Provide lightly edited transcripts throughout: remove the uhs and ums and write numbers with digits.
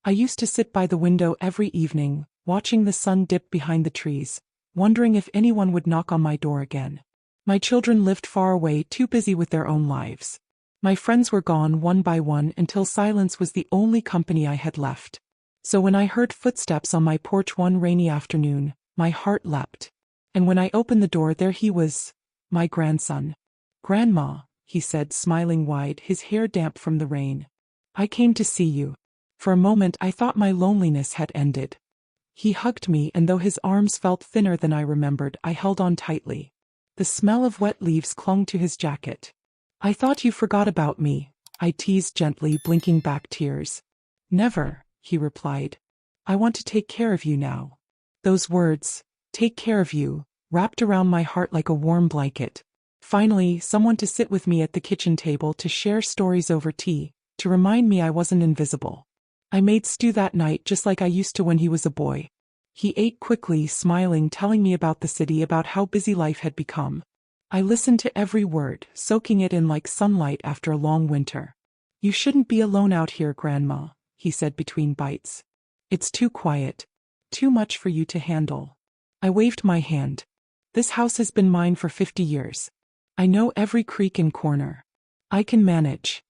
I used to sit by the window every evening, watching the sun dip behind the trees, wondering if anyone would knock on my door again. My children lived far away, too busy with their own lives. My friends were gone one by one until silence was the only company I had left. So when I heard footsteps on my porch one rainy afternoon, my heart leapt. And when I opened the door, there he was, my grandson. "Grandma," he said, smiling wide, his hair damp from the rain. "I came to see you." For a moment I thought my loneliness had ended. He hugged me, and though his arms felt thinner than I remembered, I held on tightly. The smell of wet leaves clung to his jacket. "I thought you forgot about me," I teased gently, blinking back tears. "Never," he replied. "I want to take care of you now." Those words, "take care of you," wrapped around my heart like a warm blanket. Finally, someone to sit with me at the kitchen table, to share stories over tea, to remind me I wasn't invisible. I made stew that night just like I used to when he was a boy. He ate quickly, smiling, telling me about the city, about how busy life had become. I listened to every word, soaking it in like sunlight after a long winter. "You shouldn't be alone out here, Grandma," he said between bites. "It's too quiet. Too much for you to handle." I waved my hand. "This house has been mine for 50 years. I know every creak and corner. I can manage."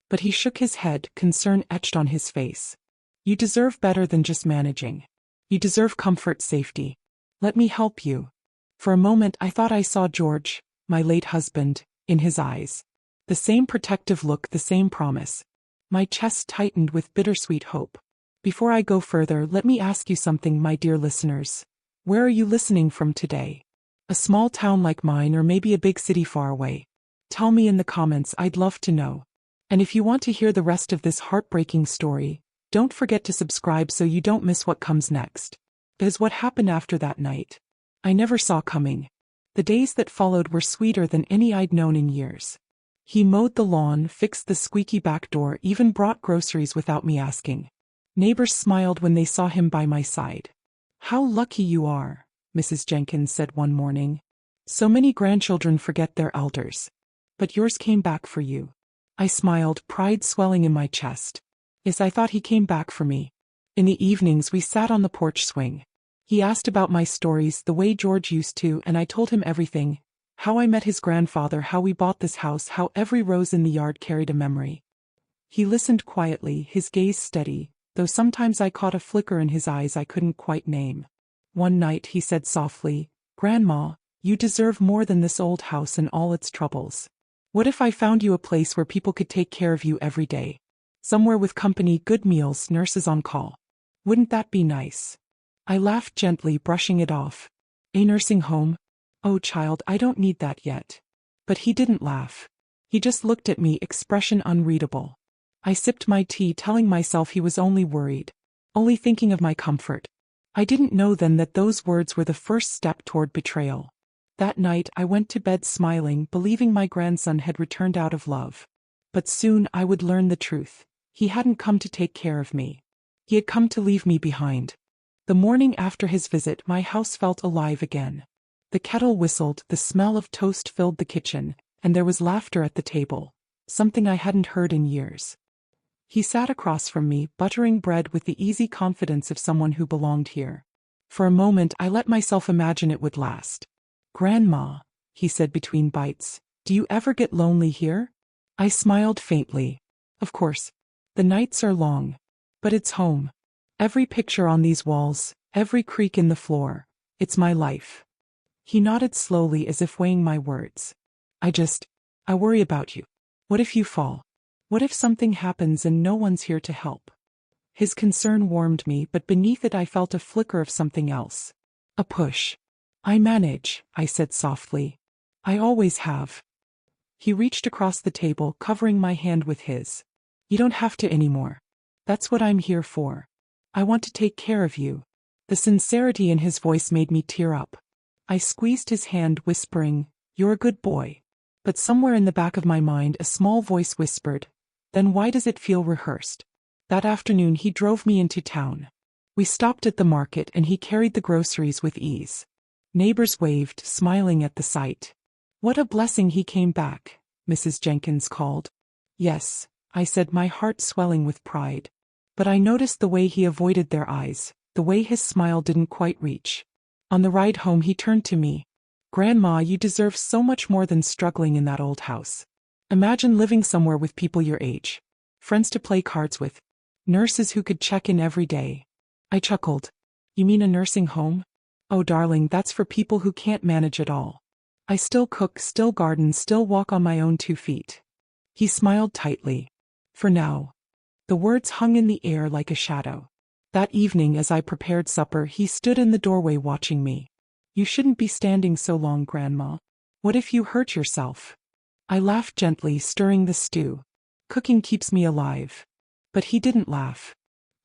But he shook his head, concern etched on his face. "You deserve better than just managing. You deserve comfort, safety. Let me help you." For a moment I thought I saw George, my late husband, in his eyes. The same protective look, the same promise. My chest tightened with bittersweet hope. Before I go further, let me ask you something, my dear listeners. Where are you listening from today? A small town like mine, or maybe a big city far away? Tell me in the comments, I'd love to know. And if you want to hear the rest of this heartbreaking story, don't forget to subscribe so you don't miss what comes next. Because what happened after that night, I never saw coming. The days that followed were sweeter than any I'd known in years. He mowed the lawn, fixed the squeaky back door, even brought groceries without me asking. Neighbors smiled when they saw him by my side. "How lucky you are," Mrs. Jenkins said one morning. "So many grandchildren forget their elders. But yours came back for you." I smiled, pride swelling in my chest. Yes, I thought he came back for me. In the evenings we sat on the porch swing. He asked about my stories, the way George used to, and I told him everything. How I met his grandfather, how we bought this house, how every rose in the yard carried a memory. He listened quietly, his gaze steady, though sometimes I caught a flicker in his eyes I couldn't quite name. One night he said softly, "Grandma, you deserve more than this old house and all its troubles. What if I found you a place where people could take care of you every day? Somewhere with company, good meals, nurses on call. Wouldn't that be nice?" I laughed gently, brushing it off. "A nursing home? Oh, child, I don't need that yet." But he didn't laugh. He just looked at me, expression unreadable. I sipped my tea, telling myself he was only worried, only thinking of my comfort. I didn't know then that those words were the first step toward betrayal. That night I went to bed smiling, believing my grandson had returned out of love. But soon I would learn the truth. He hadn't come to take care of me. He had come to leave me behind. The morning after his visit, my house felt alive again. The kettle whistled, the smell of toast filled the kitchen, and there was laughter at the table, something I hadn't heard in years. He sat across from me, buttering bread with the easy confidence of someone who belonged here. For a moment I let myself imagine it would last. "Grandma," he said between bites, "do you ever get lonely here?" I smiled faintly. "Of course. The nights are long. But it's home. Every picture on these walls, every creak in the floor, it's my life." He nodded slowly as if weighing my words. I worry about you. What if you fall? What if something happens and no one's here to help?" His concern warmed me, but beneath it I felt a flicker of something else. A push. "I manage," I said softly. "I always have." He reached across the table, covering my hand with his. "You don't have to anymore. That's what I'm here for. I want to take care of you." The sincerity in his voice made me tear up. I squeezed his hand, whispering, "You're a good boy." But somewhere in the back of my mind a small voice whispered, "Then why does it feel rehearsed?" That afternoon he drove me into town. We stopped at the market and he carried the groceries with ease. Neighbors waved, smiling at the sight. "What a blessing he came back," Mrs. Jenkins called. "Yes," I said, my heart swelling with pride. But I noticed the way he avoided their eyes, the way his smile didn't quite reach. On the ride home he turned to me. "Grandma, you deserve so much more than struggling in that old house. Imagine living somewhere with people your age. Friends to play cards with. Nurses who could check in every day." I chuckled. "You mean a nursing home? Oh darling, that's for people who can't manage it all. I still cook, still garden, still walk on my own 2 feet." He smiled tightly. "For now." The words hung in the air like a shadow. That evening as I prepared supper, he stood in the doorway watching me. "You shouldn't be standing so long, Grandma. What if you hurt yourself?" I laughed gently, stirring the stew. "Cooking keeps me alive." But he didn't laugh.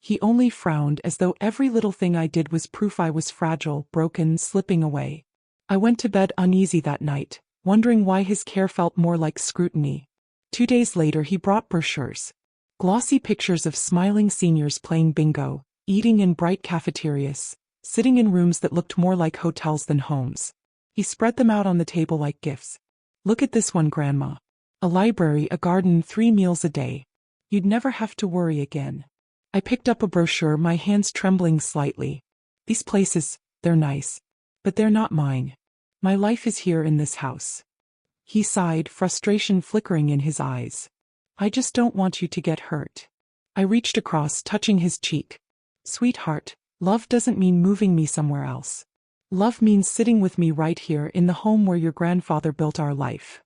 He only frowned, as though every little thing I did was proof I was fragile, broken, slipping away. I went to bed uneasy that night, wondering why his care felt more like scrutiny. 2 days later he brought brochures. Glossy pictures of smiling seniors playing bingo, eating in bright cafeterias, sitting in rooms that looked more like hotels than homes. He spread them out on the table like gifts. "Look at this one, Grandma. A library, a garden, 3 meals a day. You'd never have to worry again." I picked up a brochure, my hands trembling slightly. "These places, they're nice. But they're not mine. My life is here in this house." He sighed, frustration flickering in his eyes. "I just don't want you to get hurt." I reached across, touching his cheek. "Sweetheart, love doesn't mean moving me somewhere else. Love means sitting with me right here in the home where your grandfather built our life."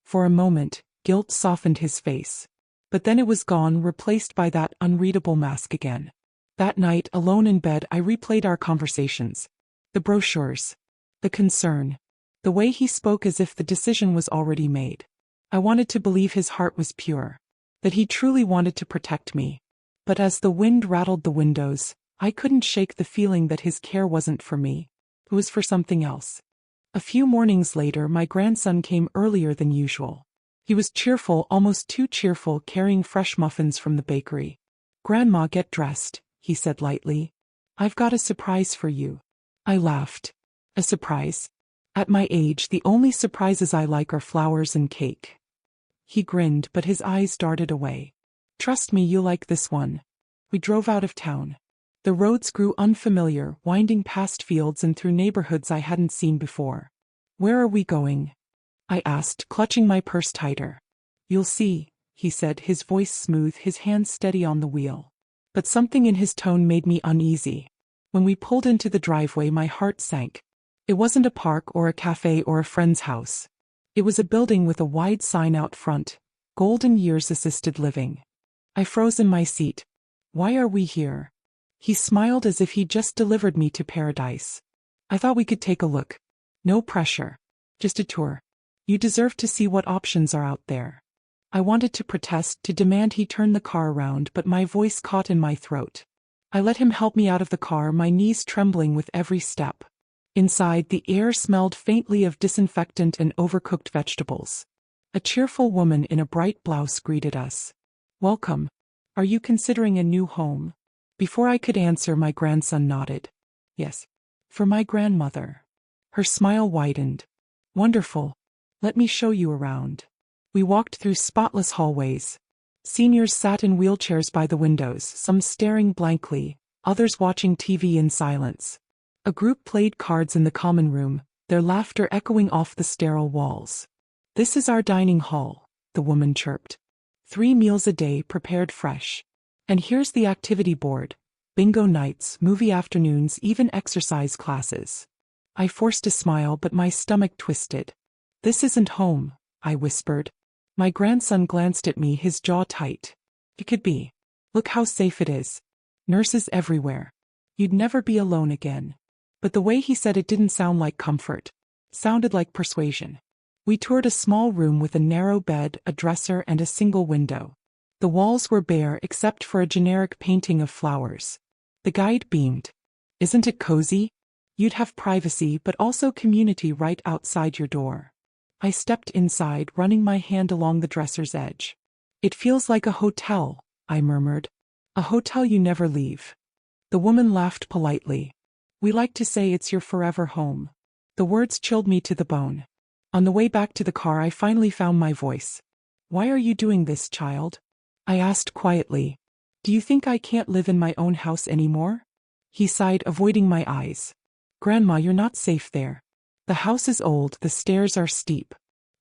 For a moment, guilt softened his face. But then it was gone, replaced by that unreadable mask again. That night, alone in bed, I replayed our conversations. The brochures. The concern. The way he spoke as if the decision was already made. I wanted to believe his heart was pure. That he truly wanted to protect me. But as the wind rattled the windows, I couldn't shake the feeling that his care wasn't for me. It was for something else. A few mornings later, my grandson came earlier than usual. He was cheerful, almost too cheerful, carrying fresh muffins from the bakery. "Grandma, get dressed," he said lightly. "I've got a surprise for you." I laughed. "A surprise? At my age, the only surprises I like are flowers and cake." He grinned, but his eyes darted away. "Trust me, you'll like this one." We drove out of town. The roads grew unfamiliar, winding past fields and through neighborhoods I hadn't seen before. "Where are we going?" I asked, clutching my purse tighter. "You'll see," he said, his voice smooth, his hands steady on the wheel. But something in his tone made me uneasy. When we pulled into the driveway, my heart sank. It wasn't a park or a cafe or a friend's house. It was a building with a wide sign out front, "Golden Years Assisted Living." I froze in my seat. "Why are we here?" He smiled as if he'd just delivered me to paradise. "I thought we could take a look. No pressure. Just a tour. You deserve to see what options are out there." I wanted to protest, to demand he turn the car around, but my voice caught in my throat. I let him help me out of the car, my knees trembling with every step. Inside, the air smelled faintly of disinfectant and overcooked vegetables. A cheerful woman in a bright blouse greeted us. "Welcome. Are you considering a new home?" Before I could answer, my grandson nodded. "Yes. For my grandmother." Her smile widened. "Wonderful. Let me show you around." We walked through spotless hallways. Seniors sat in wheelchairs by the windows, some staring blankly, others watching TV in silence. A group played cards in the common room, their laughter echoing off the sterile walls. "This is our dining hall," the woman chirped. 3 meals a day, prepared fresh. "And here's the activity board. Bingo nights, movie afternoons, even exercise classes." I forced a smile, but my stomach twisted. "This isn't home," I whispered. My grandson glanced at me, his jaw tight. "It could be. Look how safe it is. Nurses everywhere. You'd never be alone again." But the way he said it didn't sound like comfort. Sounded like persuasion. We toured a small room with a narrow bed, a dresser, and a single window. The walls were bare except for a generic painting of flowers. The guide beamed. "Isn't it cozy? You'd have privacy but also community right outside your door." I stepped inside, running my hand along the dresser's edge. "It feels like a hotel," I murmured. "A hotel you never leave." The woman laughed politely. "We like to say it's your forever home." The words chilled me to the bone. On the way back to the car, I finally found my voice. "Why are you doing this, child?" I asked quietly. Do you think I can't live in my own house anymore? He sighed, avoiding my eyes. Grandma, you're not safe there. The house is old, the stairs are steep.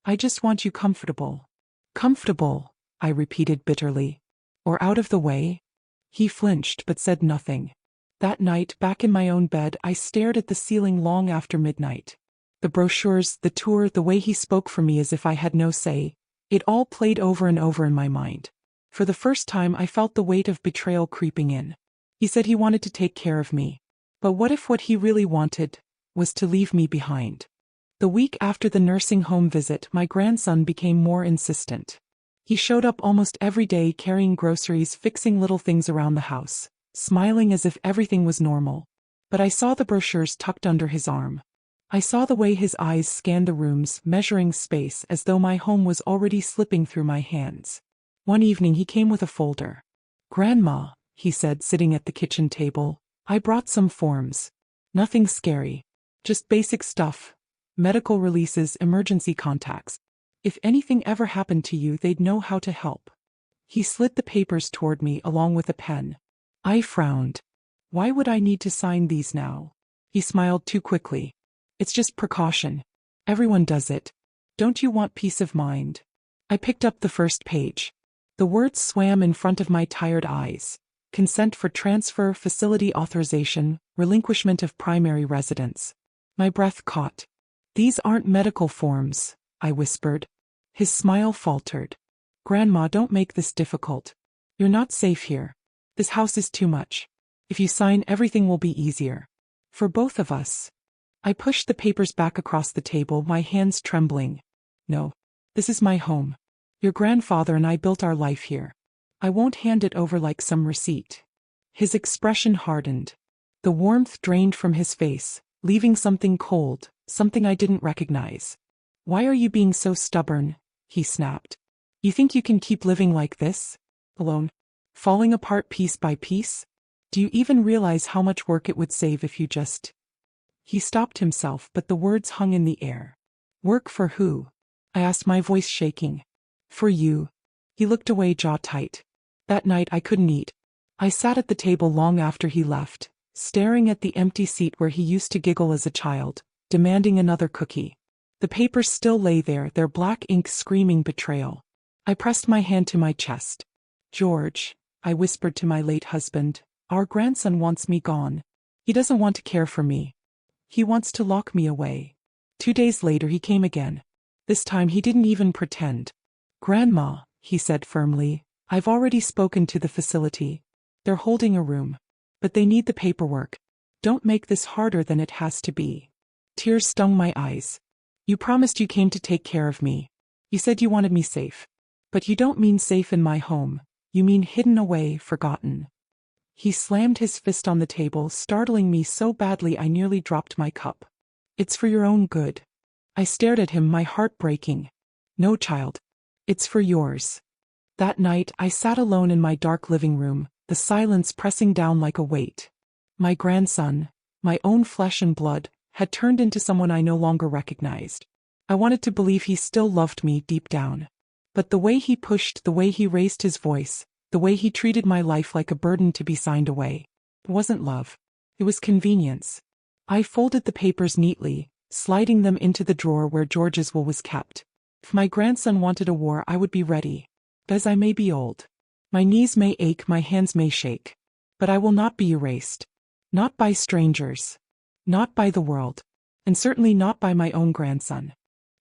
I just want you comfortable. Comfortable, I repeated bitterly. Or out of the way? He flinched but said nothing. That night, back in my own bed, I stared at the ceiling long after midnight. The brochures, the tour, the way he spoke for me as if I had no say, it all played over and over in my mind. For the first time I felt the weight of betrayal creeping in. He said he wanted to take care of me. But what if what he really wanted was to leave me behind? The week after the nursing home visit, my grandson became more insistent. He showed up almost every day carrying groceries, fixing little things around the house, smiling as if everything was normal. But I saw the brochures tucked under his arm. I saw the way his eyes scanned the rooms, measuring space as though my home was already slipping through my hands. One evening he came with a folder. "Grandma," he said, sitting at the kitchen table, "I brought some forms. Nothing scary. Just basic stuff. Medical releases, emergency contacts. If anything ever happened to you, they'd know how to help." He slid the papers toward me along with a pen. I frowned. Why would I need to sign these now? He smiled too quickly. "It's just precaution. Everyone does it. Don't you want peace of mind?" I picked up the first page. The words swam in front of my tired eyes. Consent for transfer, facility authorization, relinquishment of primary residence. My breath caught. "These aren't medical forms," I whispered. His smile faltered. "Grandma, don't make this difficult. You're not safe here. This house is too much. If you sign, everything will be easier. For both of us." I pushed the papers back across the table, my hands trembling. "No. This is my home. Your grandfather and I built our life here. I won't hand it over like some receipt." His expression hardened. The warmth drained from his face, leaving something cold, something I didn't recognize. "Why are you being so stubborn?" he snapped. "You think you can keep living like this? Alone? Falling apart piece by piece? Do you even realize how much work it would save if you just—" He stopped himself, but the words hung in the air. "Work for who?" I asked, my voice shaking. "For you." He looked away, jaw tight. That night I couldn't eat. I sat at the table long after he left, staring at the empty seat where he used to giggle as a child, demanding another cookie. The papers still lay there, their black ink screaming betrayal. I pressed my hand to my chest. "George," I whispered to my late husband, "our grandson wants me gone. He doesn't want to care for me. He wants to lock me away." 2 days later he came again. This time he didn't even pretend. "Grandma," he said firmly, "I've already spoken to the facility. They're holding a room. But they need the paperwork. Don't make this harder than it has to be." Tears stung my eyes. "You promised you came to take care of me. You said you wanted me safe. But you don't mean safe in my home. You mean hidden away, forgotten." He slammed his fist on the table, startling me so badly I nearly dropped my cup. "It's for your own good." I stared at him, my heart breaking. "No, child. It's for yours." That night, I sat alone in my dark living room, the silence pressing down like a weight. My grandson, my own flesh and blood, had turned into someone I no longer recognized. I wanted to believe he still loved me deep down. But the way he pushed, the way he raised his voice, the way he treated my life like a burden to be signed away, it wasn't love. It was convenience. I folded the papers neatly, sliding them into the drawer where George's will was kept. If my grandson wanted a war, I would be ready. As I may be old. My knees may ache, my hands may shake. But I will not be erased. Not by strangers. Not by the world. And certainly not by my own grandson.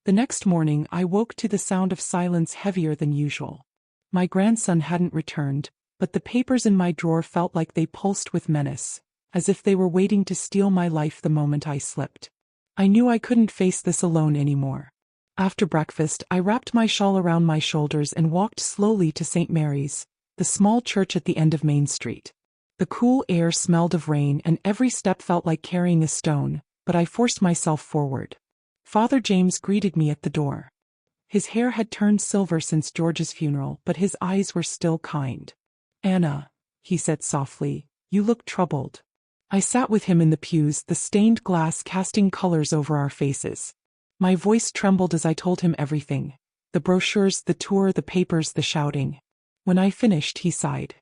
The next morning I woke to the sound of silence heavier than usual. My grandson hadn't returned, but the papers in my drawer felt like they pulsed with menace, as if they were waiting to steal my life the moment I slipped. I knew I couldn't face this alone anymore. After breakfast, I wrapped my shawl around my shoulders and walked slowly to St. Mary's, the small church at the end of Main Street. The cool air smelled of rain and every step felt like carrying a stone, but I forced myself forward. Father James greeted me at the door. His hair had turned silver since George's funeral, but his eyes were still kind. "Anna," he said softly, "you look troubled." I sat with him in the pews, the stained glass casting colors over our faces. My voice trembled as I told him everything. The brochures, the tour, the papers, the shouting. When I finished, he sighed.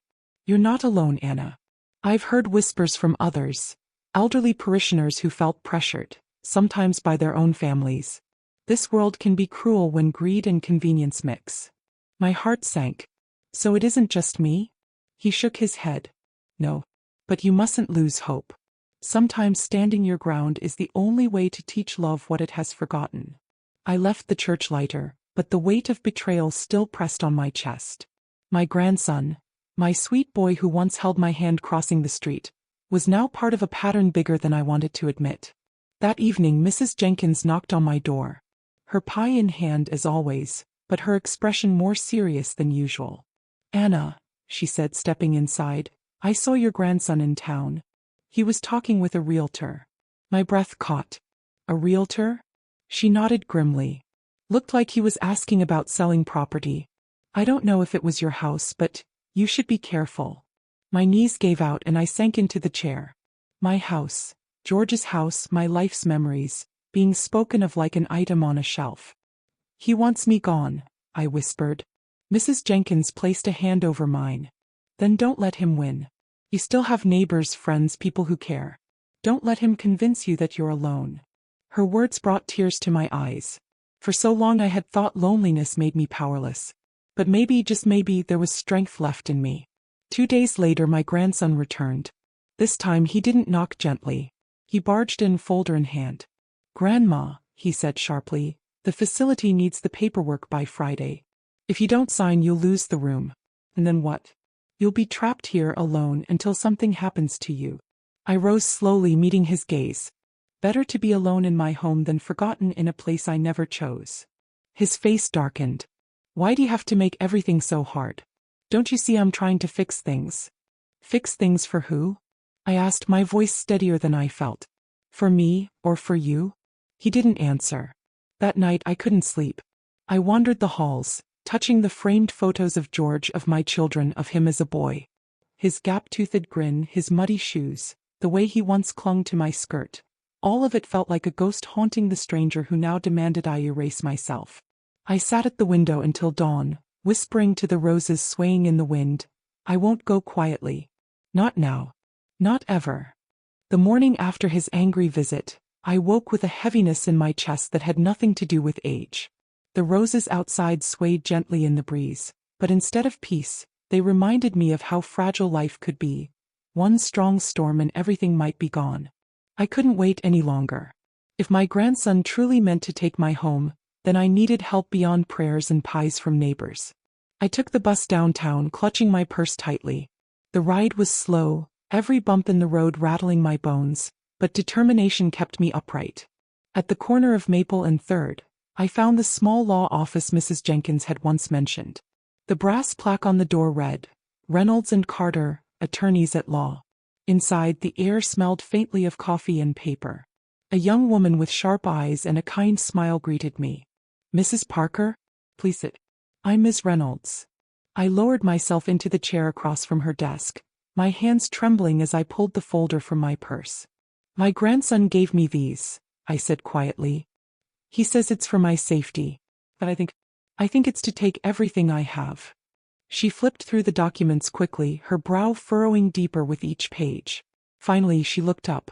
You're not alone, Anna. I've heard whispers from others, elderly parishioners who felt pressured, sometimes by their own families. This world can be cruel when greed and convenience mix. My heart sank. So it isn't just me? He shook his head. No. But you mustn't lose hope. Sometimes standing your ground is the only way to teach love what it has forgotten. I left the church lighter, but the weight of betrayal still pressed on my chest. My grandson, my sweet boy who once held my hand crossing the street, was now part of a pattern bigger than I wanted to admit. That evening Mrs. Jenkins knocked on my door. Her pie in hand as always, but her expression more serious than usual. Anna, she said, stepping inside, I saw your grandson in town. He was talking with a realtor. My breath caught. A realtor? She nodded grimly. Looked like he was asking about selling property. I don't know if it was your house, but you should be careful. My knees gave out and I sank into the chair. My house, George's house, my life's memories, being spoken of like an item on a shelf. He wants me gone, I whispered. Mrs. Jenkins placed a hand over mine. Then don't let him win. You still have neighbors, friends, people who care. Don't let him convince you that you're alone. Her words brought tears to my eyes. For so long I had thought loneliness made me powerless. But maybe, just maybe, there was strength left in me. 2 days later my grandson returned. This time he didn't knock gently. He barged in, folder in hand. Grandma, he said sharply, the facility needs the paperwork by Friday. If you don't sign, you'll lose the room. And then what? You'll be trapped here alone until something happens to you. I rose slowly, meeting his gaze. Better to be alone in my home than forgotten in a place I never chose. His face darkened. Why do you have to make everything so hard? Don't you see I'm trying to fix things? Fix things for who? I asked, my voice steadier than I felt. For me, or for you? He didn't answer. That night I couldn't sleep. I wandered the halls, touching the framed photos of George, of my children, of him as a boy. His gap-toothed grin, his muddy shoes, the way he once clung to my skirt. All of it felt like a ghost haunting the stranger who now demanded I erase myself. I sat at the window until dawn, whispering to the roses swaying in the wind, I won't go quietly. Not now. Not ever. The morning after his angry visit, I woke with a heaviness in my chest that had nothing to do with age. The roses outside swayed gently in the breeze, but instead of peace, they reminded me of how fragile life could be. One strong storm and everything might be gone. I couldn't wait any longer. If my grandson truly meant to take my home, then I needed help beyond prayers and pies from neighbors. I took the bus downtown, clutching my purse tightly. The ride was slow, every bump in the road rattling my bones, but determination kept me upright. At the corner of Maple and 3rd, I found the small law office Mrs. Jenkins had once mentioned. The brass plaque on the door read, Reynolds and Carter, attorneys at law. Inside, the air smelled faintly of coffee and paper. A young woman with sharp eyes and a kind smile greeted me. Mrs. Parker? Please sit. I'm Miss Reynolds. I lowered myself into the chair across from her desk, my hands trembling as I pulled the folder from my purse. My grandson gave me these, I said quietly. He says it's for my safety, but I think it's to take everything I have. She flipped through the documents quickly, her brow furrowing deeper with each page. Finally, she looked up.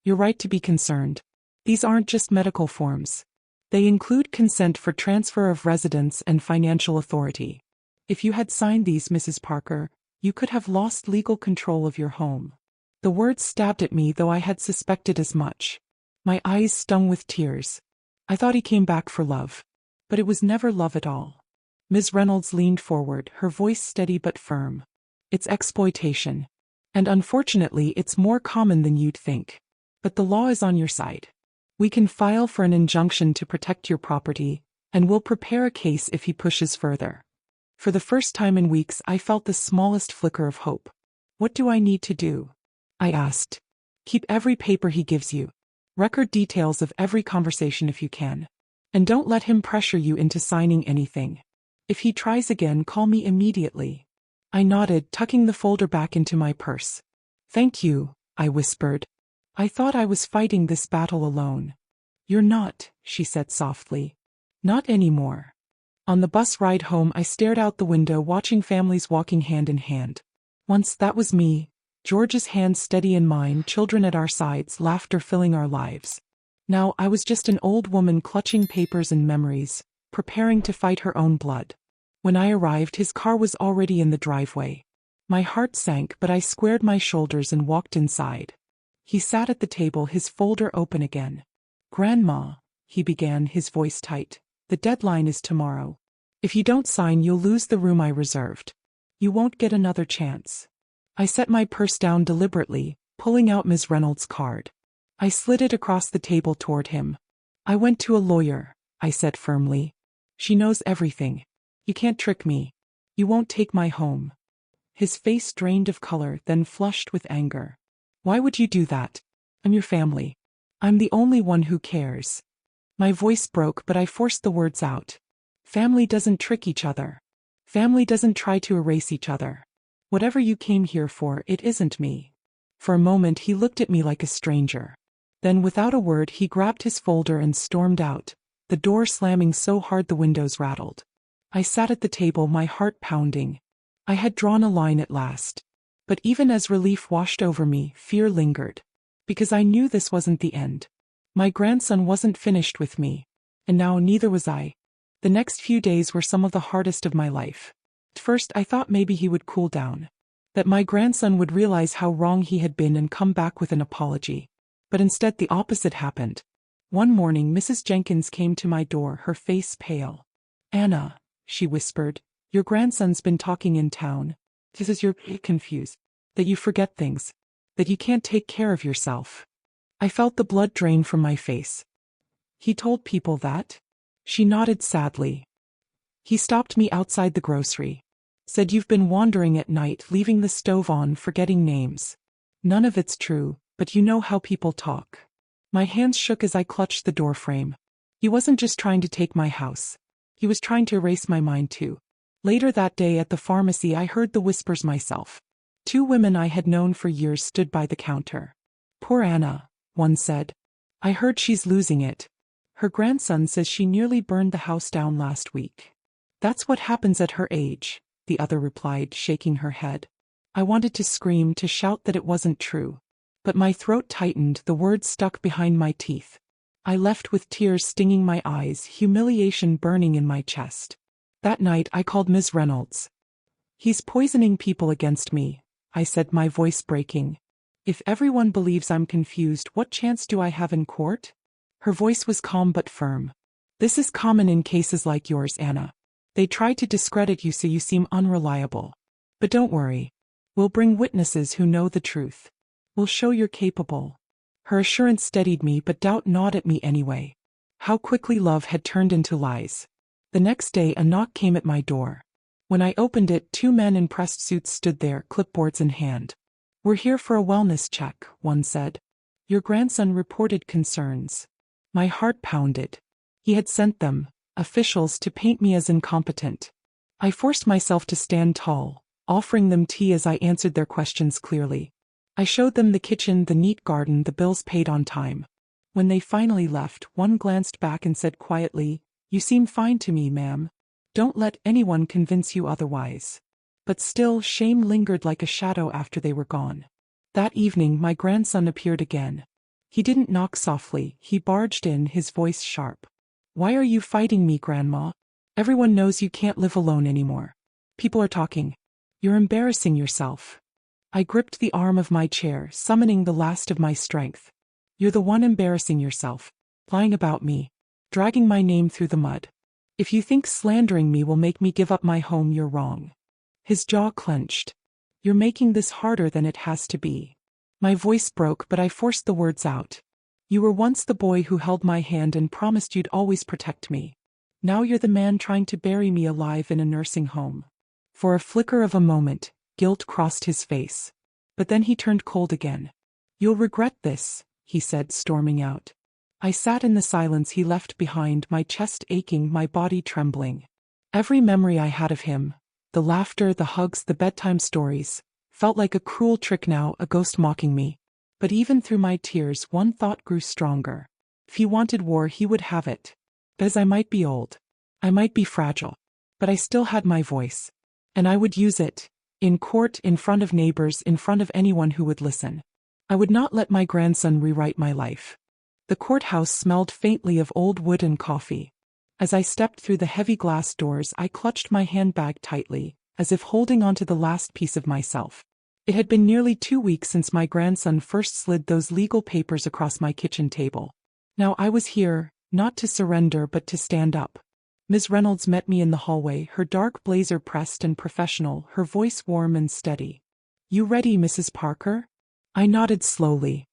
You're right to be concerned. These aren't just medical forms. They include consent for transfer of residence and financial authority. If you had signed these, Mrs. Parker, you could have lost legal control of your home. The words stabbed at me, though I had suspected as much. My eyes stung with tears. I thought he came back for love. But it was never love at all. Ms. Reynolds leaned forward, her voice steady but firm. It's exploitation. And unfortunately, it's more common than you'd think. But the law is on your side. We can file for an injunction to protect your property, and we'll prepare a case if he pushes further. For the first time in weeks, I felt the smallest flicker of hope. What do I need to do? I asked. Keep every paper he gives you. Record details of every conversation if you can. And don't let him pressure you into signing anything. If he tries again, call me immediately. I nodded, tucking the folder back into my purse. Thank you, I whispered. I thought I was fighting this battle alone. You're not, she said softly. Not anymore. On the bus ride home, I stared out the window, watching families walking hand in hand. Once that was me. George's hand steady in mine, children at our sides, laughter filling our lives. Now I was just an old woman clutching papers and memories, preparing to fight her own blood. When I arrived, his car was already in the driveway. My heart sank, but I squared my shoulders and walked inside. He sat at the table, his folder open again. "Grandma," he began, his voice tight, "the deadline is tomorrow. If you don't sign, you'll lose the room I reserved. You won't get another chance." I set my purse down deliberately, pulling out Ms. Reynolds' card. I slid it across the table toward him. "I went to a lawyer," I said firmly. "She knows everything. You can't trick me. You won't take my home." His face drained of color, then flushed with anger. "Why would you do that? I'm your family. I'm the only one who cares." My voice broke, but I forced the words out. Family doesn't trick each other. Family doesn't try to erase each other. Whatever you came here for, it isn't me. For a moment he looked at me like a stranger. Then without a word he grabbed his folder and stormed out, the door slamming so hard the windows rattled. I sat at the table, my heart pounding. I had drawn a line at last. But even as relief washed over me, fear lingered. Because I knew this wasn't the end. My grandson wasn't finished with me. And now neither was I. The next few days were some of the hardest of my life. At first I thought maybe he would cool down. That my grandson would realize how wrong he had been and come back with an apology. But instead the opposite happened. One morning Mrs. Jenkins came to my door, her face pale. "Anna," she whispered, "your grandson's been talking in town. This is you're confused. That you forget things. That you can't take care of yourself." I felt the blood drain from my face. "He told people that?" She nodded sadly. "He stopped me outside the grocery. Said you've been wandering at night, leaving the stove on, forgetting names. None of it's true, but you know how people talk." My hands shook as I clutched the doorframe. He wasn't just trying to take my house. He was trying to erase my mind too. Later that day at the pharmacy I heard the whispers myself. Two women I had known for years stood by the counter. "Poor Anna," one said. "I heard she's losing it. Her grandson says she nearly burned the house down last week." "That's what happens at her age," the other replied, shaking her head. I wanted to scream, to shout that it wasn't true. But my throat tightened, the words stuck behind my teeth. I left with tears stinging my eyes, humiliation burning in my chest. That night I called Ms. Reynolds. "He's poisoning people against me," I said, my voice breaking. "If everyone believes I'm confused, what chance do I have in court?" Her voice was calm but firm. "This is common in cases like yours, Anna. They try to discredit you so you seem unreliable. But don't worry. We'll bring witnesses who know the truth. We'll show you're capable." Her assurance steadied me, but doubt gnawed at me anyway. How quickly love had turned into lies. The next day a knock came at my door. When I opened it, two men in pressed suits stood there, clipboards in hand. "We're here for a wellness check," one said. "Your grandson reported concerns." My heart pounded. He had sent them, officials, to paint me as incompetent. I forced myself to stand tall, offering them tea as I answered their questions clearly. I showed them the kitchen, the neat garden, the bills paid on time. When they finally left, one glanced back and said quietly, "You seem fine to me, ma'am. Don't let anyone convince you otherwise." But still, shame lingered like a shadow after they were gone. That evening my grandson appeared again. He didn't knock softly, he barged in, his voice sharp. "Why are you fighting me, Grandma? Everyone knows you can't live alone anymore. People are talking. You're embarrassing yourself." I gripped the arm of my chair, summoning the last of my strength. "You're the one embarrassing yourself, lying about me, dragging my name through the mud. If you think slandering me will make me give up my home, you're wrong." His jaw clenched. "You're making this harder than it has to be." My voice broke, but I forced the words out. "You were once the boy who held my hand and promised you'd always protect me. Now you're the man trying to bury me alive in a nursing home." For a flicker of a moment, guilt crossed his face. But then he turned cold again. "You'll regret this," he said, storming out. I sat in the silence he left behind, my chest aching, my body trembling. Every memory I had of him, the laughter, the hugs, the bedtime stories, felt like a cruel trick now, a ghost mocking me. But even through my tears, one thought grew stronger. If he wanted war, he would have it. Because I might be old. I might be fragile. But I still had my voice. And I would use it, In court, in front of neighbors, in front of anyone who would listen. I would not let my grandson rewrite my life. The courthouse smelled faintly of old wood and coffee. As I stepped through the heavy glass doors, I clutched my handbag tightly, as if holding onto the last piece of myself. It had been nearly 2 weeks since my grandson first slid those legal papers across my kitchen table. Now I was here, not to surrender but to stand up. Ms. Reynolds met me in the hallway, her dark blazer pressed and professional, her voice warm and steady. "You ready, Mrs. Parker?" I nodded slowly.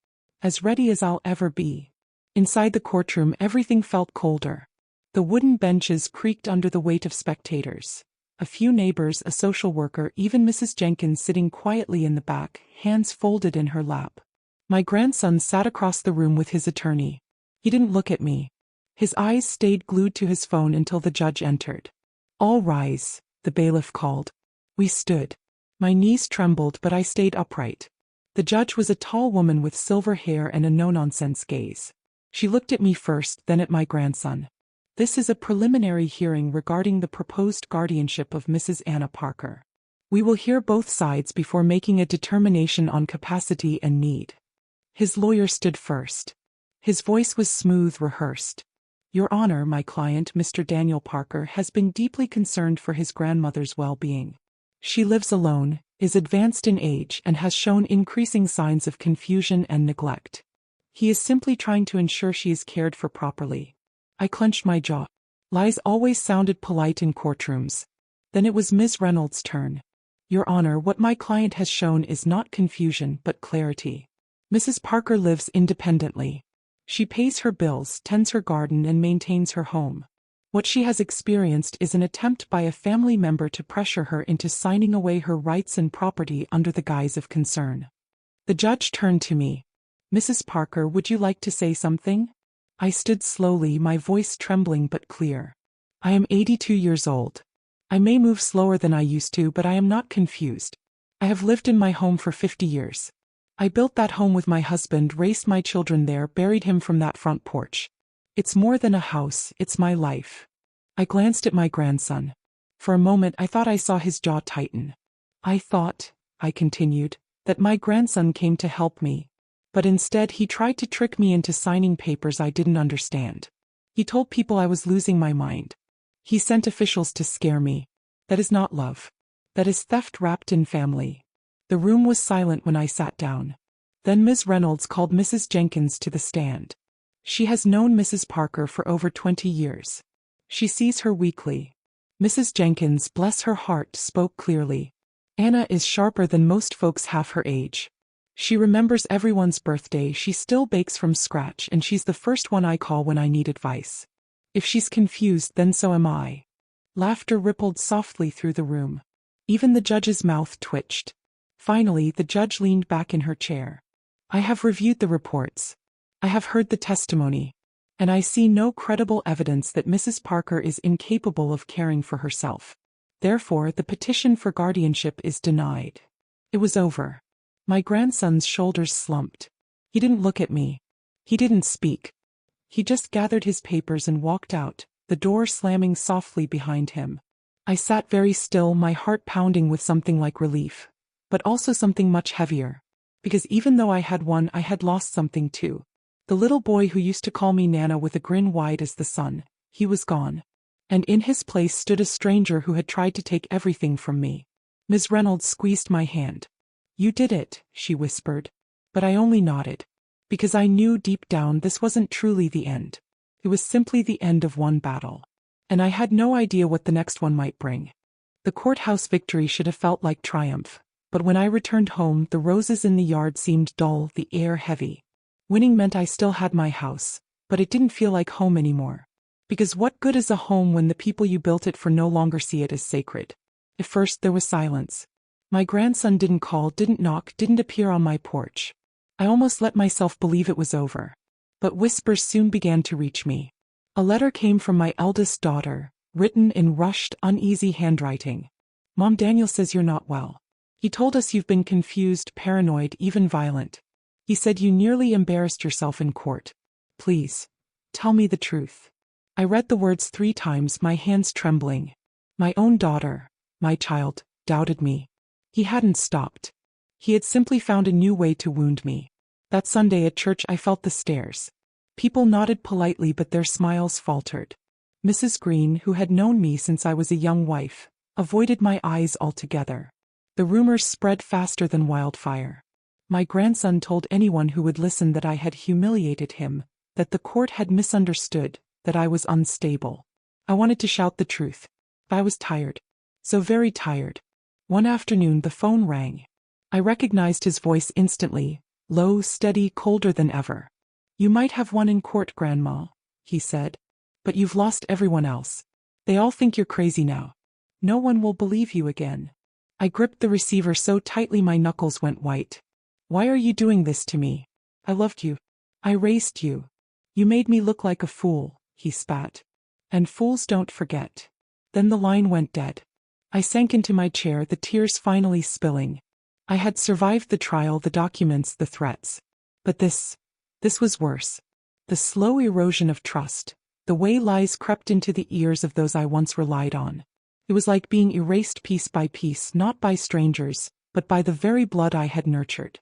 "As ready as I'll ever be." Inside the courtroom, everything felt colder. The wooden benches creaked under the weight of spectators. A few neighbors, a social worker, even Mrs. Jenkins sitting quietly in the back, hands folded in her lap. My grandson sat across the room with his attorney. He didn't look at me. His eyes stayed glued to his phone until the judge entered. "All rise," the bailiff called. We stood. My knees trembled, but I stayed upright. The judge was a tall woman with silver hair and a no-nonsense gaze. She looked at me first, then at my grandson. "This is a preliminary hearing regarding the proposed guardianship of Mrs. Anna Parker. We will hear both sides before making a determination on capacity and need." His lawyer stood first. His voice was smooth, rehearsed. "Your Honor, my client, Mr. Daniel Parker, has been deeply concerned for his grandmother's well-being. She lives alone, is advanced in age, and has shown increasing signs of confusion and neglect. He is simply trying to ensure she is cared for properly." I clenched my jaw. Lies always sounded polite in courtrooms. Then it was Ms. Reynolds' turn. "Your Honor, what my client has shown is not confusion but clarity. Mrs. Parker lives independently. She pays her bills, tends her garden, and maintains her home. What she has experienced is an attempt by a family member to pressure her into signing away her rights and property under the guise of concern." The judge turned to me. "Mrs. Parker, would you like to say something?" I stood slowly, my voice trembling but clear. "I am 82 years old. I may move slower than I used to, but I am not confused. I have lived in my home for 50 years. I built that home with my husband, raised my children there, buried him from that front porch. It's more than a house, it's my life." I glanced at my grandson. For a moment I thought I saw his jaw tighten. "I thought," I continued, "that my grandson came to help me. But instead he tried to trick me into signing papers I didn't understand. He told people I was losing my mind. He sent officials to scare me. That is not love. That is theft wrapped in family." The room was silent when I sat down. Then Ms. Reynolds called Mrs. Jenkins to the stand. She has known Mrs. Parker for over 20 years. She sees her weekly. Mrs. Jenkins, bless her heart, spoke clearly. "Anna is sharper than most folks half her age. She remembers everyone's birthday, she still bakes from scratch, and she's the first one I call when I need advice. If she's confused, then so am I." Laughter rippled softly through the room. Even the judge's mouth twitched. Finally, the judge leaned back in her chair. "I have reviewed the reports. I have heard the testimony. And I see no credible evidence that Mrs. Parker is incapable of caring for herself. Therefore, the petition for guardianship is denied." It was over. My grandson's shoulders slumped. He didn't look at me. He didn't speak. He just gathered his papers and walked out, the door slamming softly behind him. I sat very still, my heart pounding with something like relief, but also something much heavier. Because even though I had won, I had lost something too. The little boy who used to call me Nana with a grin wide as the sun, he was gone. And in his place stood a stranger who had tried to take everything from me. Ms. Reynolds squeezed my hand. "You did it," she whispered. But I only nodded. Because I knew deep down this wasn't truly the end. It was simply the end of one battle. And I had no idea what the next one might bring. The courthouse victory should have felt like triumph. But when I returned home, the roses in the yard seemed dull, the air heavy. Winning meant I still had my house, but it didn't feel like home anymore. Because what good is a home when the people you built it for no longer see it as sacred? At first there was silence. My grandson didn't call, didn't knock, didn't appear on my porch. I almost let myself believe it was over. But whispers soon began to reach me. A letter came from my eldest daughter, written in rushed, uneasy handwriting. "Mom, Daniel says you're not well. He told us you've been confused, paranoid, even violent. He said you nearly embarrassed yourself in court. Please, tell me the truth." I read the words 3 times, my hands trembling. My own daughter, my child, doubted me. He hadn't stopped. He had simply found a new way to wound me. That Sunday at church I felt the stares. People nodded politely but their smiles faltered. Mrs. Green, who had known me since I was a young wife, avoided my eyes altogether. The rumors spread faster than wildfire. My grandson told anyone who would listen that I had humiliated him, that the court had misunderstood, that I was unstable. I wanted to shout the truth. I was tired. So very tired. One afternoon the phone rang. I recognized his voice instantly, low, steady, colder than ever. "You might have won in court, Grandma," he said. "But you've lost everyone else. They all think you're crazy now. No one will believe you again." I gripped the receiver so tightly my knuckles went white. "Why are you doing this to me? I loved you. I raised you. You made me look like a fool," he spat. "And fools don't forget." Then the line went dead. I sank into my chair, the tears finally spilling. I had survived the trial, the documents, the threats. But this was worse. The slow erosion of trust, the way lies crept into the ears of those I once relied on. It was like being erased piece by piece, not by strangers, but by the very blood I had nurtured.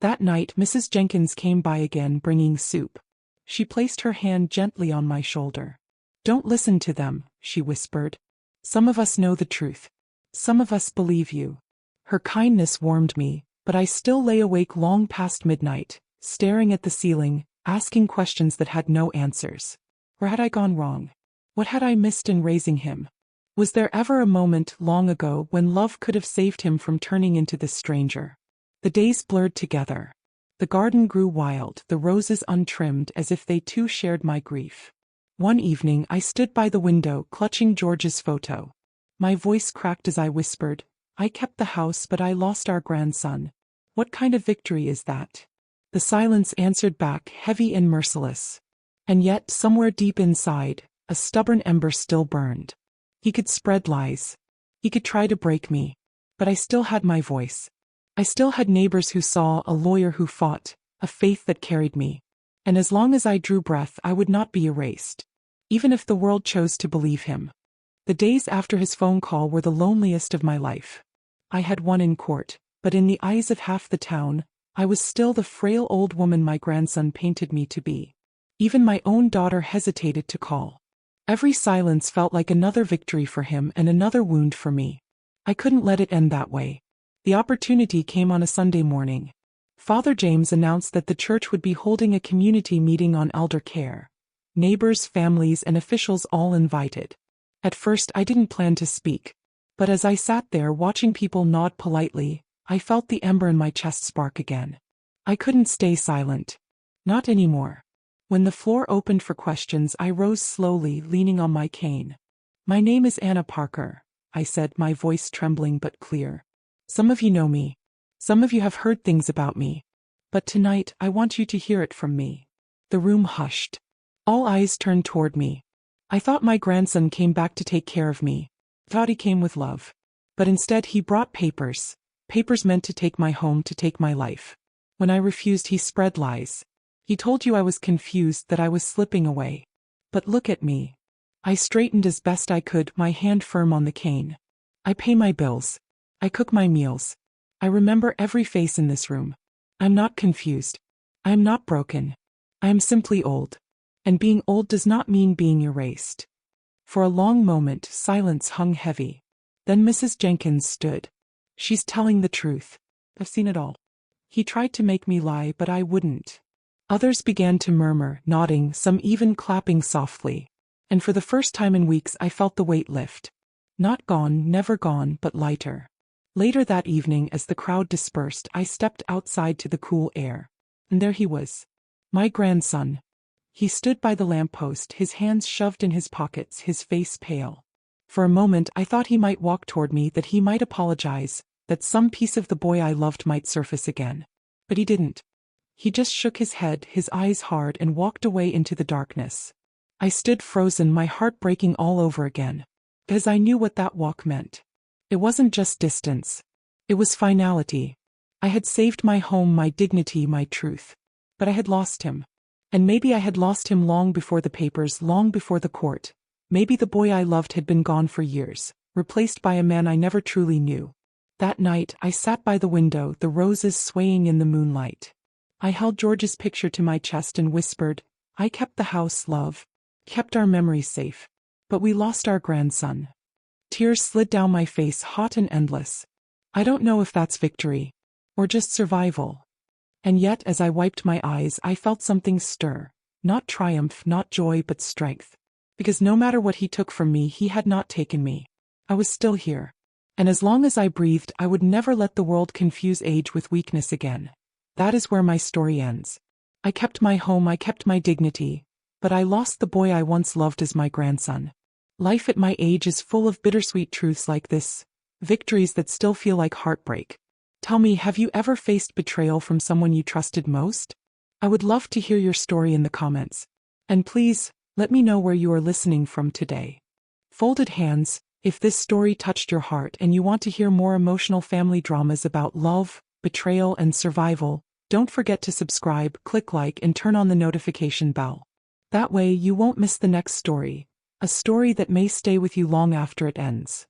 That night Mrs. Jenkins came by again, bringing soup. She placed her hand gently on my shoulder. "Don't listen to them," she whispered. "Some of us know the truth. Some of us believe you." Her kindness warmed me, but I still lay awake long past midnight, staring at the ceiling, asking questions that had no answers. Where had I gone wrong? What had I missed in raising him? Was there ever a moment long ago when love could have saved him from turning into this stranger? The days blurred together. The garden grew wild, the roses untrimmed, as if they too shared my grief. One evening I stood by the window, clutching George's photo. My voice cracked as I whispered, "I kept the house, but I lost our grandson. What kind of victory is that?" The silence answered back, heavy and merciless. And yet, somewhere deep inside, a stubborn ember still burned. He could spread lies. He could try to break me. But I still had my voice. I still had neighbors who saw, a lawyer who fought, a faith that carried me. And as long as I drew breath, I would not be erased. Even if the world chose to believe him. The days after his phone call were the loneliest of my life. I had won in court, but in the eyes of half the town, I was still the frail old woman my grandson painted me to be. Even my own daughter hesitated to call. Every silence felt like another victory for him and another wound for me. I couldn't let it end that way. The opportunity came on a Sunday morning. Father James announced that the church would be holding a community meeting on elder care. Neighbors, families, and officials all invited. At first I didn't plan to speak. But as I sat there watching people nod politely, I felt the ember in my chest spark again. I couldn't stay silent. Not anymore. When the floor opened for questions, I rose slowly, leaning on my cane. "My name is Anna Parker," I said, my voice trembling but clear. "Some of you know me. Some of you have heard things about me. But tonight, I want you to hear it from me." The room hushed. All eyes turned toward me. I thought my grandson came back to take care of me. Thought he came with love. But instead he brought papers. Papers meant to take my home, to take my life. When I refused, he spread lies. He told you I was confused, that I was slipping away. But look at me. I straightened as best I could, my hand firm on the cane. I pay my bills. I cook my meals. I remember every face in this room. I'm not confused. I am not broken. I am simply old. And being old does not mean being erased. For a long moment, silence hung heavy. Then Mrs. Jenkins stood. "She's telling the truth. I've seen it all. He tried to make me lie, but I wouldn't." Others began to murmur, nodding, some even clapping softly. And for the first time in weeks I felt the weight lift. Not gone, never gone, but lighter. Later that evening, as the crowd dispersed, I stepped outside to the cool air. And there he was. My grandson. He stood by the lamppost, his hands shoved in his pockets, his face pale. For a moment I thought he might walk toward me, that he might apologize, that some piece of the boy I loved might surface again. But he didn't. He just shook his head, his eyes hard, and walked away into the darkness. I stood frozen, my heart breaking all over again. Because I knew what that walk meant. It wasn't just distance. It was finality. I had saved my home, my dignity, my truth. But I had lost him. And maybe I had lost him long before the papers, long before the court. Maybe the boy I loved had been gone for years, replaced by a man I never truly knew. That night, I sat by the window, the roses swaying in the moonlight. I held George's picture to my chest and whispered, "I kept the house, love. Kept our memories safe. But we lost our grandson." Tears slid down my face, hot and endless. I don't know if that's victory. Or just survival. And yet, as I wiped my eyes, I felt something stir. Not triumph, not joy, but strength. Because no matter what he took from me, he had not taken me. I was still here. And as long as I breathed, I would never let the world confuse age with weakness again. That is where my story ends. I kept my home, I kept my dignity, but I lost the boy I once loved as my grandson. Life at my age is full of bittersweet truths like this, victories that still feel like heartbreak. Tell me, have you ever faced betrayal from someone you trusted most? I would love to hear your story in the comments. And please, let me know where you are listening from today. Folded hands, if this story touched your heart and you want to hear more emotional family dramas about love, betrayal, and survival, don't forget to subscribe, click like, and turn on the notification bell. That way you won't miss the next story, a story that may stay with you long after it ends.